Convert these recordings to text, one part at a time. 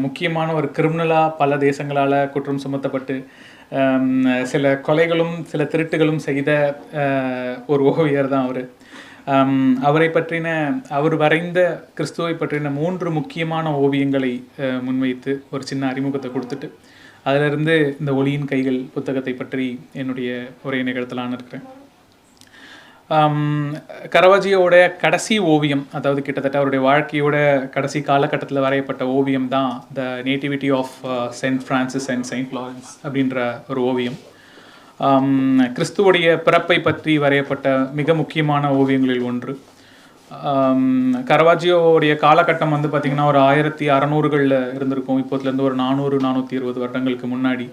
முக்கியமான ஒரு கிரிமினலாக பல தேசங்களால் குற்றம் சுமத்தப்பட்டு சில கொலைகளும் சில திருட்டுகளும் செய்த ஒரு ஓவியர் தான் அவர். அவரை பற்றின அவர் வரைந்த கிறிஸ்துவை பற்றின 3 முக்கியமான ஓவியங்களை முன்வைத்து ஒரு சின்ன அறிமுகத்தை கொடுத்துட்டு அதிலிருந்து இந்த ஒளியின் கைகள் புத்தகத்தை பற்றி என்னுடைய உரையை நிகழ்த்தலான்னு இருக்கிறேன். கரவாஜியோட கடைசி ஓவியம், அதாவது கிட்டத்தட்ட அவருடைய வாழ்க்கையோட கடைசி காலகட்டத்தில் வரையப்பட்ட ஓவியம் தான் the nativity of Saint Francis and Saint Lawrence அப்படின்ற ஒரு ஓவியம். கிறிஸ்துவோடைய பிறப்பை பற்றி வரையப்பட்ட மிக முக்கியமான ஓவியங்களில் ஒன்று. கரவாஜியோடைய காலகட்டம் வந்து பார்த்திங்கன்னா ஒரு 1600களில் இருந்திருக்கும். இப்போதுலேருந்து ஒரு 400-420 வருடங்களுக்கு முன்னாடி.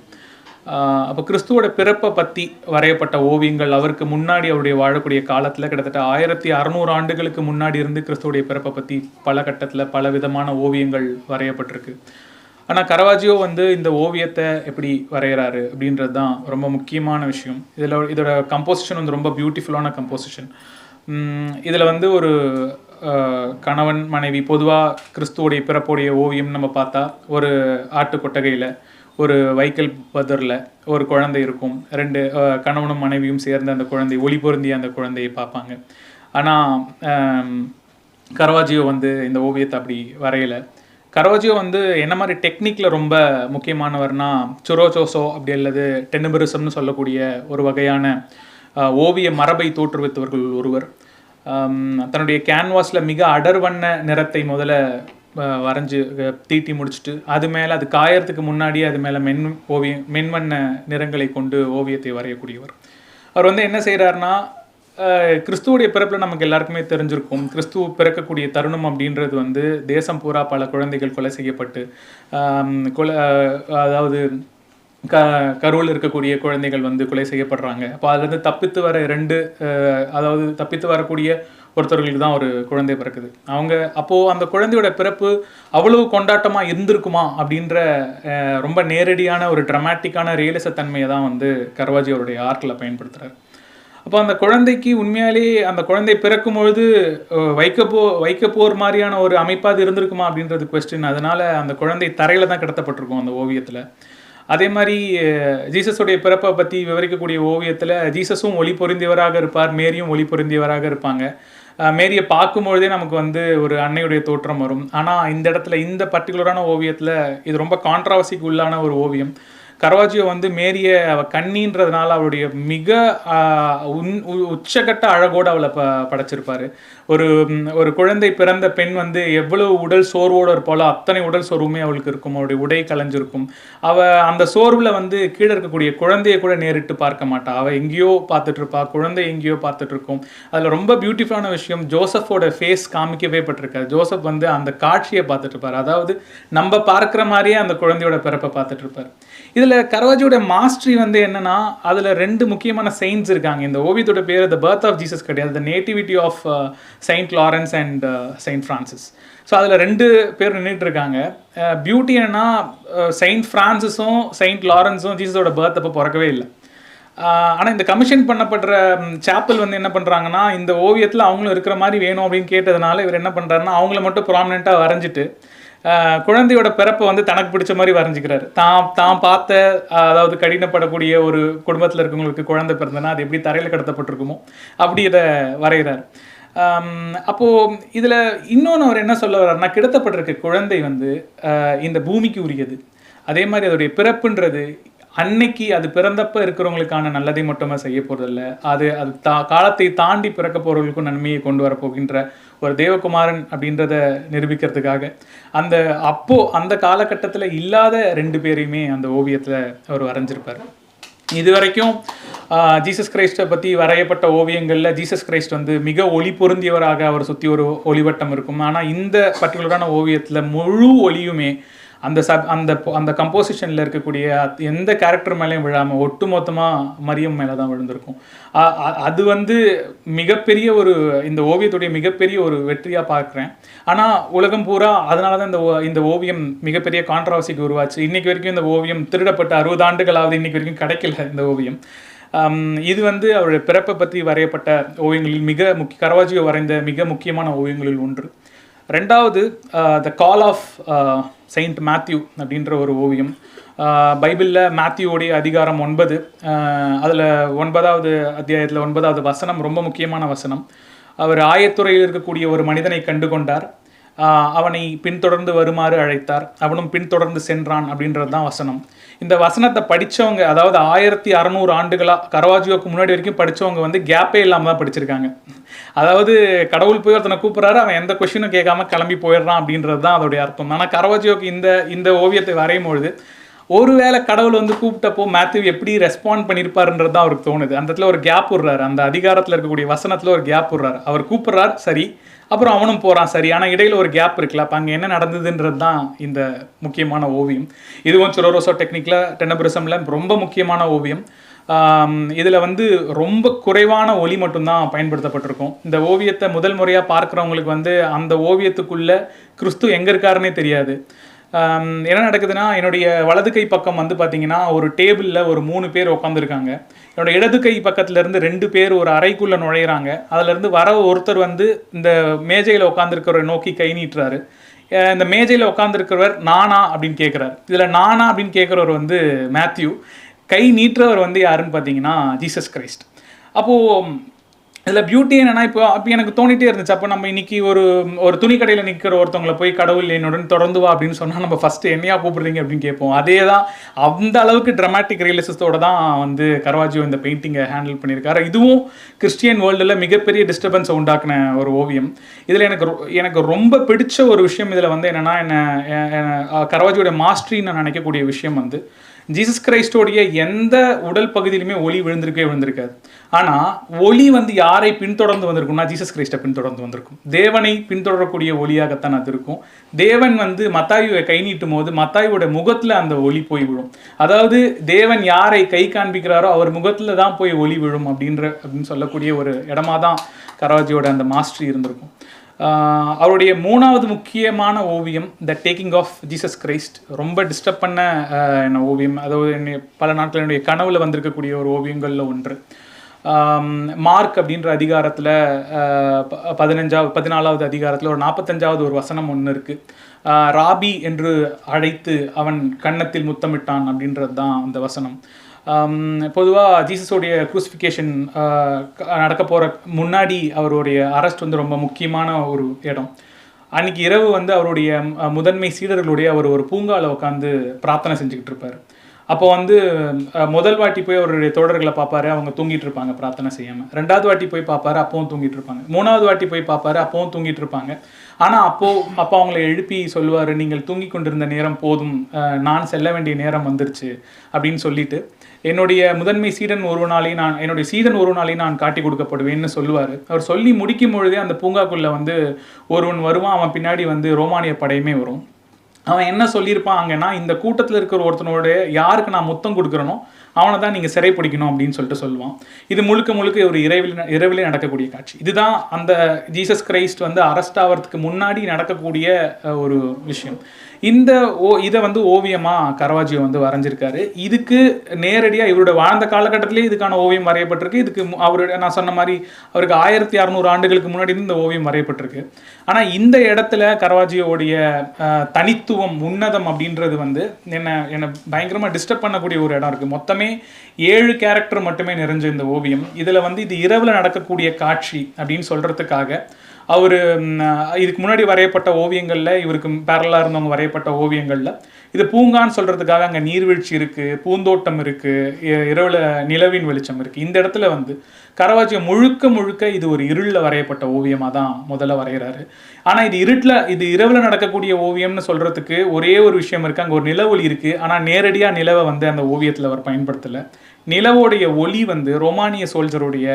அப்போ கிறிஸ்துவோட பிறப்பை பற்றி வரையப்பட்ட ஓவியங்கள் அவருக்கு முன்னாடி அவருடைய வாழக்கூடிய காலத்தில் கிட்டத்தட்ட 1600 ஆண்டுகளுக்கு முன்னாடி இருந்து கிறிஸ்துவோடைய பிறப்பை பற்றி பல கட்டத்தில் பல விதமான ஓவியங்கள் வரையப்பட்டிருக்கு. ஆனால் கரவாஜியோ வந்து இந்த ஓவியத்தை எப்படி வரைகிறாரு அப்படின்றது தான் ரொம்ப முக்கியமான விஷயம். இதோட கம்போசிஷன் வந்து ரொம்ப பியூட்டிஃபுல்லான கம்போசிஷன். இதில் வந்து ஒரு கணவன் மனைவி, பொதுவாக கிறிஸ்துவோடைய பிறப்புடைய ஓவியம் நம்ம பார்த்தா ஒரு ஆட்டுக்கொட்டகையில் ஒரு வைக்கல் பதரில் ஒரு குழந்தை இருக்கும். 2 கணவனும் மனைவியும் சேர்ந்து அந்த குழந்தை ஒளி பொருந்திய அந்த குழந்தையை பார்ப்பாங்க. ஆனால் கரவாஜியோ வந்து இந்த ஓவியத்தை அப்படி வரையலை. கரவாஜியோ வந்து என்ன மாதிரி டெக்னிக்கில் ரொம்ப முக்கியமானவர்னா சுரோச்சோசோ அப்படி அல்லது டெனுபரிசம்னு சொல்லக்கூடிய ஒரு வகையான ஓவிய மரபை தோற்றுவித்தவர்கள் ஒருவர். தன்னுடைய கேன்வாஸில் மிக அடர்வண்ண நிறத்தை முதல்ல வரைஞ்சி தீட்டி முடிச்சுட்டு அது மேலே அது காயறதுக்கு முன்னாடியே அது மேலே மென்வண்ண நிறங்களை கொண்டு ஓவியத்தை வரையக்கூடியவர். அவர் வந்து என்ன செய்கிறாருன்னா, கிறிஸ்துவோடைய பிறப்பில் நமக்கு எல்லாருக்குமே தெரிஞ்சிருக்கும். கிறிஸ்துவ பிறக்கக்கூடிய தருணம் அப்படின்றது வந்து தேசம் பூரா பல குழந்தைகள் கொலை செய்யப்பட்டு அதாவது கருவில் இருக்கக்கூடிய குழந்தைகள் வந்து கொலை செய்யப்படுறாங்க. அப்போ அதுலேருந்து தப்பித்து வர 2 அதாவது தப்பித்து வரக்கூடிய ஒருத்தர்களுக்கு தான் ஒரு குழந்தை பிறக்குது. அப்போது அந்த குழந்தையோட பிறப்பு அவ்வளவு கொண்டாட்டமாக இருந்திருக்குமா அப்படின்ற ரொம்ப நேரடியான ஒரு ட்ரமாட்டிக்கான ரியலிசத்தன்மையை தான் வந்து கரவாஜி அவருடைய ஆர்ட்டில் பயன்படுத்துகிறார். அப்போ அந்த குழந்தைக்கு உண்மையாலேயே அந்த குழந்தை பிறக்கும் பொழுது வைக்கப்போர் மாதிரியான ஒரு அமைப்பாக அது இருந்திருக்குமா அப்படின்றது கொஸ்டின். அதனால் அந்த குழந்தை தரையில் தான் கிடத்தப்பட்டிருக்கும் அந்த ஓவியத்தில். அதே மாதிரி ஜீசஸுடைய பிறப்பை பற்றி விவரிக்கக்கூடிய ஓவியத்தில் ஜீசஸும் ஒளி பொருந்தியவராக இருப்பார், மேரியும் ஒளி பொருந்தியவராக இருப்பாங்க. மேரியை பார்க்கும்பொழுதே நமக்கு வந்து ஒரு அன்னையுடைய தோற்றம் வரும். ஆனால் இந்த இடத்துல இந்த பர்டிகுலரான ஓவியத்தில் இது ரொம்ப கான்ட்ராவர்சிக்கு உள்ளான ஒரு ஓவியம். கரவாஜியோ வந்து மேரியை கண்ணின்றதுனால அவளுடைய மிக உச்சகட்ட அழகோடு அவளை படைச்சிருப்பார். ஒரு குழந்தை பிறந்த பெண் வந்து எவ்வளவு உடல் சோர்வோடு இருப்பாளோ அத்தனை உடல் சோர்வுமே அவளுக்கு இருக்கும். அவளுடைய உடை கலைஞ்சிருக்கும். அந்த சோர்வில் வந்து கீழே இருக்கக்கூடிய குழந்தையை கூட நேரிட்டு பார்க்க மாட்டா. அவள் எங்கேயோ பார்த்துட்டு இருப்பா, குழந்தை எங்கேயோ பார்த்துட்டு இருக்கும். அதில் ரொம்ப பியூட்டிஃபுல்லான விஷயம், ஜோசஃபோட ஃபேஸ் காமிக்கவே பட்டிருக்காரு. ஜோசப் வந்து அந்த காட்சியை பார்த்துட்டு இருப்பார். அதாவது நம்ம பார்க்குற மாதிரியே அந்த குழந்தையோட பிறப்பை பார்த்துட்டு இருப்பார். இதில் கரவாஜியோட மாஸ்டரி வந்து என்னன்னா, அதில் 2 முக்கியமான செயின்ட்ஸ் இருக்காங்க. இந்த ஓவியத்தோட பேர் த பர்த் ஆஃப் ஜீசஸ் கிடையாது, the nativity of Saint Lawrence and Saint Francis. So அதில் 2 பேர் நின்றுட்டு இருக்காங்க. பியூட்டி என்னன்னா, செயின்ட் ஃப்ரான்சிஸும் செயின்ட் லாரன்ஸும் ஜீசஸோட பர்த் அப்போ பிறக்கவே இல்லை. ஆனால் இந்த கமிஷன் பண்ணப்படுற சாப்பல் வந்து என்ன பண்ணுறாங்கன்னா, இந்த ஓவியத்தில் அவங்களும் இருக்கிற மாதிரி வேணும் அப்படின்னு கேட்டதுனால இவர் என்ன பண்ணுறாருன்னா, அவங்கள மட்டும் ப்ராமினெண்ட்டாக வரைஞ்சிட்டு குழந்தையோட பிறப்பை வந்து தனக்கு பிடிச்ச மாதிரி வரைஞ்சிக்கிறாரு. தான் பார்த்த அதாவது கடினப்படக்கூடிய ஒரு குடும்பத்தில் இருக்கவங்களுக்கு குழந்தை பிறந்தனா அது எப்படி தரையில் கடத்தப்பட்டிருக்குமோ அப்படி இதை வரைகிறார். அப்போது இதில் இன்னொன்று அவர் என்ன சொல்ல வர்றாருன்னா, கிடத்தப்பட்டிருக்க குழந்தை வந்து இந்த பூமிக்கு உரியது. அதே மாதிரி அதோடைய பிறப்புன்றது அன்னைக்கு அது பிறந்தப்போ இருக்கிறவங்களுக்கான நல்லதை மட்டுமே செய்ய போகிறதில்ல, அது காலத்தை தாண்டி பிறக்க போகிறவங்களுக்கும் நன்மையை கொண்டு வரப்போகின்ற ஒரு தேவகுமாரன் அப்படின்றத நிரூபிக்கிறதுக்காக அந்த காலகட்டத்தில் இல்லாத 2 பேரையுமே அந்த ஓவியத்தில் அவர் வரைஞ்சிருப்பார். இது வரைக்கும் ஜீசஸ் கிரைஸ்ட்டை பற்றி வரையப்பட்ட ஓவியங்களில் ஜீசஸ் கிரைஸ்ட் வந்து மிக ஒளி பொருந்தியவராக அவர் சுற்றி ஒரு ஒளிவட்டம் இருக்கும். ஆனால் இந்த பர்டிகுலரான ஓவியத்தில் முழு ஒளியுமே அந்த கம்போசிஷனில் இருக்கக்கூடிய எந்த கேரக்டர் மேலேயும் விழாமல் ஒட்டு மொத்தமாக மரியம் மேலே தான் விழுந்திருக்கும். அது வந்து மிகப்பெரிய இந்த ஓவியத்துடைய மிகப்பெரிய ஒரு வெற்றியாக பார்க்குறேன். ஆனால் உலகம் பூரா அதனால தான் இந்த ஓவியம் மிகப்பெரிய கான்ட்ராவர்சிக்கு உருவாச்சு. இன்றைக்கி வரைக்கும் இந்த ஓவியம் திருடப்பட்ட 60 ஆண்டுகளாவது இன்றைக்கி வரைக்கும் கிடைக்கல இந்த ஓவியம். இது வந்து அவருடைய பிறப்பை பற்றி வரையப்பட்ட ஓவியங்களில் கரவாஜியோ வரைந்த மிக முக்கியமான ஓவியங்களில் ஒன்று. ரெண்டாவது த கால் ஆஃப் செயின்ட் மேத்யூ அப்படின்ற ஒரு ஓவியம். பைபிளில் மேத்யூவோடைய அதிகாரம் 9, அதில் 9வது அத்தியாயத்தில் 9வது வசனம் ரொம்ப முக்கியமான வசனம். அவர் ஆயத்துறையில் இருக்கக்கூடிய ஒரு மனிதனை கண்டு கொண்டார், அவனை பின்தொடர்ந்து வருமாறு அழைத்தார், அவனும் பின்தொடர்ந்து சென்றான் அப்படின்றது தான் வசனம். இந்த வசனத்தை படித்தவங்க, அதாவது 1600 ஆண்டுகளாக கரவாஜியோக்கு முன்னாடி வரைக்கும் படித்தவங்க வந்து கேப்பே இல்லாமல் தான் படிச்சிருக்காங்க. அதாவது கடவுள் போய் ஒருத்தனை கூப்பிட்றாரு, அவன் எந்த கொஷினும் கேட்காம கிளம்பி போயிடுறான் அப்படின்றது தான் அதோடைய அர்த்தம். ஆனால் கரவாஜியோக்கு இந்த ஓவியத்தை வரையும் பொழுது ஒருவேளை கடவுள் வந்து கூப்பிட்டப்போ மேத்யூ எப்படி ரெஸ்பாண்ட் பண்ணியிருப்பாருன்றது தான் அவருக்கு தோணுது. அந்த இடத்துல ஒரு கேப் விடுறாரு, அந்த அதிகாரத்தில் இருக்கக்கூடிய வசனத்தில் ஒரு கேப் விடுறாரு. அவர் கூப்பிட்றாரு சரி, அப்புறம் அவனும் போகிறான் சரி, ஆனால் இடையில் ஒரு கேப் இருக்குல்ல, அப்போ அங்கே என்ன நடந்ததுன்றது தான் இந்த முக்கியமான ஓவியம். இதுவும் சுரோரோசோ டெக்னிக்கில் டெனபிரிசமில் ரொம்ப முக்கியமான ஓவியம். இதில் வந்து ரொம்ப குறைவான ஒளி மட்டும்தான் பயன்படுத்தப்பட்டிருக்கும். இந்த ஓவியத்தை முதல் முறையாக பார்க்குறவங்களுக்கு வந்து அந்த ஓவியத்துக்குள்ளே கிறிஸ்து எங்கே இருக்காருன்னே தெரியாது. என்ன நடக்குதுன்னா, என்னுடைய வலது கை பக்கம் வந்து பார்த்திங்கன்னா ஒரு டேபிளில் ஒரு 3 பேர் உட்காந்துருக்காங்க. என்னோட இடது கை பக்கத்துலேருந்து 2 பேர் ஒரு அறைக்குள்ளே நுழையிறாங்க. அதிலேருந்து வர ஒருத்தர் வந்து இந்த மேஜையில் உட்காந்துருக்கிறவரை நோக்கி கை நீட்டுறாரு. இந்த மேஜையில் உட்காந்துருக்கிறவர் நானா அப்படின்னு கேட்குறாரு. இதில் நானா அப்படின்னு கேட்குறவர் வந்து மேத்யூ, கை நீட்டுறவர் வந்து யாருன்னு பார்த்தீங்கன்னா ஜீசஸ் கிரைஸ்ட். அப்போது இதில் பியூட்டி என்னென்னா, இப்போ எனக்கு தோணிகிட்டே இருந்துச்சு, அப்போ நம்ம இன்றைக்கி ஒரு துணி கடையில் நிற்கிற ஒருத்தவங்களை போய் கடவுள் என்னுடன் தொடர்ந்து வா அப்படின்னு சொன்னால் நம்ம ஃபஸ்ட்டு என்னையா கூப்பிடுறீங்க அப்படின்னு கேட்போம். அதே தான், அந்த அளவுக்கு ட்ராமாட்டிக் ரியலிசத்தோடு தான் வந்து கரவாஜியோ இந்த பெயிண்டிங்கை ஹேண்டில் பண்ணியிருக்காரு. இதுவும் கிறிஸ்டியன் வேர்ல்டில் மிகப்பெரிய டிஸ்டர்பன்ஸை உண்டாக்குன ஒரு ஓவியம். இதில் எனக்கு ரொம்ப பிடிச்ச ஒரு விஷயம் இதில் வந்து என்னென்னா, கரவாஜியோட மாஸ்டரின்னு நான் நினைக்கக்கூடிய விஷயம் வந்து ஜீசஸ் கிரைஸ்டோடைய எந்த உடல் பகுதியிலுமே ஒளி விழுந்திருக்காது. ஆனால் ஒளி வந்து யாரை பின்தொடர்ந்து வந்திருக்கும்னா ஜீசஸ் கிரைஸ்டை பின்தொடர்ந்து வந்திருக்கும். தேவனை பின்தொடரக்கூடிய ஒளியாகத்தான் அது இருக்கும். தேவன் வந்து மத்தாயுவை கை நீட்டும் போது மத்தாயுவோட முகத்தில் அந்த ஒளி போய் விழும். அதாவது தேவன் யாரை கை காண்பிக்கிறாரோ அவர் முகத்தில் தான் போய் ஒளி விழும் அப்படின்னு சொல்லக்கூடிய ஒரு இடமா தான் கரவாஜியோட அந்த மாஸ்டரி இருந்திருக்கும். அவருடைய 3வது முக்கியமான ஓவியம் த டேக்கிங் ஆஃப் ஜீசஸ் கிரைஸ்ட் ரொம்ப டிஸ்டர்ப் பண்ண என்ன ஓவியம். அதாவது பல நாட்கள் என்னுடைய கனவுல வந்திருக்கக்கூடிய ஒரு ஓவியங்களில் ஒன்று. மார்க் அப்படின்ற அதிகாரத்தில் 14வது அதிகாரத்தில் ஒரு 45வது ஒரு வசனம் ஒன்று இருக்குது. ராபி என்று அழைத்து அவன் கன்னத்தில் முத்தமிட்டான் அப்படின்றது தான் அந்த வசனம். பொதுவாக ஜீசஸோடைய க்ரூசிஃபிகேஷன் நடக்க போகிற முன்னாடி அவருடைய அரெஸ்ட் வந்து ரொம்ப முக்கியமான ஒரு இடம். அன்றைக்கி இரவு வந்து அவருடைய முதன்மை சீடர்களுடைய அவர் ஒரு பூங்காவில் உட்காந்து பிரார்த்தனை செஞ்சுக்கிட்டு இருப்பார். அப்போ வந்து முதல் வாட்டி போய் அவருடைய தோழர்களை பார்ப்பாரு, அவங்க தூங்கிட்டு இருப்பாங்க பிரார்த்தனை செய்யாமல். 2வது வாட்டி போய் பார்ப்பாரு, அப்பவும் தூங்கிட்டு இருப்பாங்க. 3வது வாட்டி போய் பார்ப்பாரு, அப்பவும் தூங்கிட்டு இருப்பாங்க. ஆனால் அப்போ அவங்களை எழுப்பி சொல்லுவார், நீங்கள் தூங்கி கொண்டிருந்த நேரம் போதும், நான் செல்ல வேண்டிய நேரம் வந்துருச்சு அப்படின்னு சொல்லிட்டு என்னுடைய முதன்மை சீடன் ஒருவனாலே நான் காட்டி கொடுக்கப்படுவேன்னு சொல்லுவார். அவர் சொல்லி முடிக்கும் பொழுதே அந்த பூங்காக்குள்ளே வந்து ஒருவன் வருவான். அவன் பின்னாடி வந்து ரோமானிய படையுமே வரும். அவன் என்ன சொல்லியிருப்பான் அங்கன்னா, இந்த கூட்டத்தில் இருக்கிற ஒருத்தனோட யாருக்கு நான் முத்தம் கொடுக்குறனோ அவனை தான் நீங்கள் சிறைப்பிடிக்கணும் அப்படின்னு சொல்லுவான். இது முழுக்க ஒரு இரவிலே நடக்கக்கூடிய காட்சி. இதுதான் அந்த ஜீசஸ் கிரைஸ்ட் வந்து அரெஸ்ட் ஆகிறதுக்கு முன்னாடி நடக்கக்கூடிய ஒரு விஷயம். இதை வந்து ஓவியமாக கரவாஜியோ வந்து வரைஞ்சிருக்காரு. இதுக்கு நேரடியாக இவரோட வாழ்ந்த காலகட்டத்திலே இதுக்கான ஓவியம் வரையப்பட்டிருக்கு. இதுக்கு நான் சொன்ன மாதிரி அவருக்கு 1600 ஆண்டுகளுக்கு முன்னாடி இந்த ஓவியம் வரையப்பட்டிருக்கு. ஆனால் இந்த இடத்துல கரவாஜியோடைய தனித்துவம், உன்னதம் அப்படின்றது வந்து என்னை பயங்கரமாக டிஸ்டர்ப் பண்ணக்கூடிய ஒரு இடம் இருக்குது. மொத்தமே 7 கேரக்டர் மட்டுமே நிறைஞ்ச இந்த ஓவியம். இதில் வந்து இது இரவில் நடக்கக்கூடிய காட்சி அப்படின்னு சொல்கிறதுக்காக அவர் இதுக்கு முன்னாடி வரையப்பட்ட ஓவியங்களில், இவருக்கு பேரலாக இருந்தவங்க வரையப்பட்ட ஓவியங்களில் இது பூங்கான்னு சொல்கிறதுக்காக அங்கே நீர்வீழ்ச்சி இருக்குது, பூந்தோட்டம் இருக்குது, இரவில் நிலவின் வெளிச்சம் இருக்குது. இந்த இடத்துல வந்து கரவாஜியோ முழுக்க இது ஒரு இருளில் வரையப்பட்ட ஓவியமாக தான் முதல்ல வரைகிறாரு. ஆனால் இது இரவில் நடக்கக்கூடிய ஓவியம்னு சொல்கிறதுக்கு ஒரே ஒரு விஷயம் இருக்குது, அங்கே ஒரு நில ஒளி இருக்குது. ஆனால் நேரடியாக நிலவை வந்து அந்த ஓவியத்தில் அவர் பயன்படுத்தலை. நிலவோடைய ஒளி வந்து ரோமானிய சோல்ஜருடைய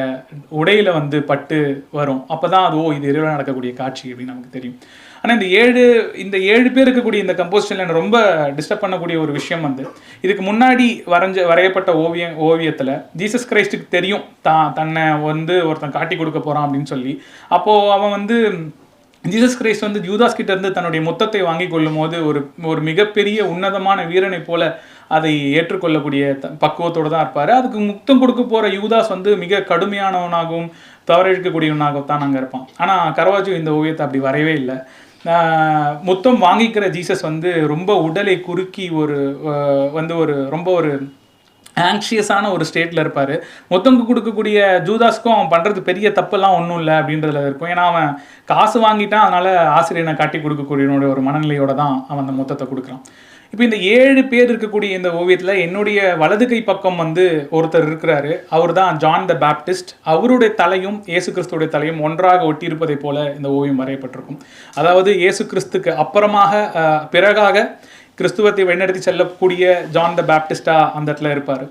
உடையில் வந்து பட்டு வரும். அப்போ தான் அது இது இரவில் நடக்கக்கூடிய காட்சி அப்படின்னு நமக்கு தெரியும். ஆனால் இந்த 7 பேர் இருக்கக்கூடிய இந்த கம்போசிஷனில் எனக்கு ரொம்ப டிஸ்டர்ப் பண்ணக்கூடிய ஒரு விஷயம் வந்து, இதுக்கு முன்னாடி வரையப்பட்ட ஓவியத்தில் ஜீசஸ் கிரைஸ்டுக்கு தெரியும் தன்னை வந்து ஒருத்தன் காட்டி கொடுக்க போகிறான் அப்படின்னு சொல்லி. அப்போது அவன் வந்து ஜீசஸ் கிரைஸ்ட் வந்து யூதாஸ் கிட்ட இருந்து தன்னுடைய முத்தத்தை வாங்கி கொள்ளும் போது ஒரு மிகப்பெரிய உன்னதமான வீரனை போல அதை ஏற்றுக்கொள்ளக்கூடிய பக்குவத்தோடு தான் இருப்பார். அதுக்கு முத்தம் கொடுக்க போகிற யூதாஸ் வந்து மிக கடுமையானவனாகவும் தவறிழைக்கக்கூடியவனாகவும் தான் அங்கே இருப்பான். ஆனால் கரவாஜியோ இந்த ஓவியத்தை அப்படி வரையவே இல்லை. முத்தம் வாங்கிக்கிற ஜீசஸ் வந்து ரொம்ப உடலை குறுக்கி வந்து ரொம்ப ஒரு ஆங்ஷியஸான ஒரு ஸ்டேட்டில் இருப்பார். முத்தம் கொடுக்கக்கூடிய ஜூதாஸ்க்கும் அவன் பண்ணுறது பெரிய தப்பெல்லாம் ஒன்றும் இல்லை அப்படின்றதுல இருக்கும். ஏன்னா அவன் காசு வாங்கிட்டான், அதனால் ஆசிரியனை காட்டி கொடுக்கக்கூடிய ஒரு மனநிலையோடு தான் அவன் அந்த முத்தத்தை கொடுக்குறான். இப்போ இந்த 7 பேர் இருக்கக்கூடிய இந்த ஓவியத்தில் என்னுடைய வலது கை பக்கம் வந்து ஒருத்தர் இருக்கிறாரு. அவர் தான் ஜான் த பேப்டிஸ்ட். அவருடைய தலையும் இயேசு கிறிஸ்துவோடைய தலையும் ஒன்றாக ஒட்டியிருப்பதை போல இந்த ஓவியம் வரையப்பட்டிருக்கும். அதாவது இயேசு கிறிஸ்துக்கு பிறகாக கிறிஸ்துவத்தை வழிநடத்தி செல்லக்கூடிய ஜான் த பேப்டிஸ்டா அந்த இடத்துல இருப்பார்.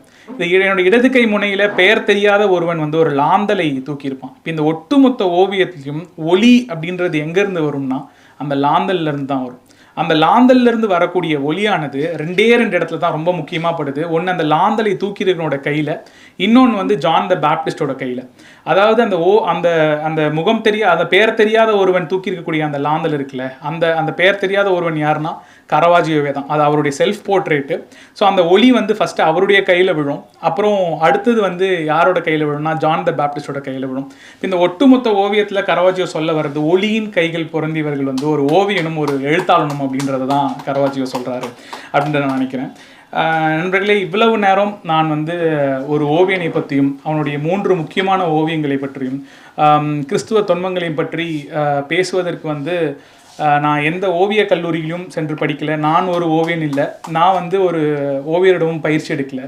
என்னோட இடது கை முனையில் பெயர் தெரியாத ஒருவன் வந்து ஒரு லாந்தலை தூக்கியிருப்பான். இப்போ இந்த ஒட்டுமொத்த ஓவியத்திலையும் ஒளி அப்படின்றது எங்கேருந்து வரும்னா அந்த லாந்தல்ல இருந்து தான் வரும். அந்த லாந்தல்ல இருந்து வரக்கூடிய ஒளியானது 2 இடத்துல தான் ரொம்ப முக்கியமாக படுது. ஒன்று அந்த லாந்தலை தூக்கிறவனோட கையில், இன்னொன்று வந்து ஜான் த பேப்டிஸ்டோட கையில். அதாவது அந்த அந்த முகம் அந்த பெயர் தெரியாத ஒருவன் தூக்கி இருக்கக்கூடிய அந்த லாந்தல் இருக்குல்ல, அந்த பெயர் தெரியாத ஒருவன் யாருன்னா கரவாஜியோவே தான். அது அவருடைய செல்ஃப் போர்ட்ரேட்டு. ஸோ அந்த ஒளி வந்து ஃபஸ்ட்டு அவருடைய கையில் விழும். அப்புறம் அடுத்தது வந்து யாரோட கையில் விழும்னா ஜான் த பேப்டிஸ்டோட கையில் விழும். இந்த ஒட்டுமொத்த ஓவியத்தில் கரவாஜியோ சொல்ல வர்றது ஒளியின் கைகள் பொருந்தியவர்கள் வந்து ஒரு ஓவியனும் ஒரு எழுத்தாளனும் அப்படின்றத தான் கரவாஜியோ சொல்கிறாரு அப்படின்றத நான் நினைக்கிறேன். நண்பர்களே, இவ்வளவு நேரம் நான் வந்து ஒரு ஓவியனை பற்றியும் அவனுடைய 3 முக்கியமான ஓவியங்களை பற்றியும் கிறிஸ்துவ தொன்மங்களையும் பற்றி பேசுவதற்கு வந்து நான் எந்த ஓவிய கல்லூரியிலும் சென்று படிக்கலை. நான் ஒரு ஓவியன் இல்லை. நான் வந்து ஒரு ஓவியரிடமும் பயிற்சி எடுக்கலை.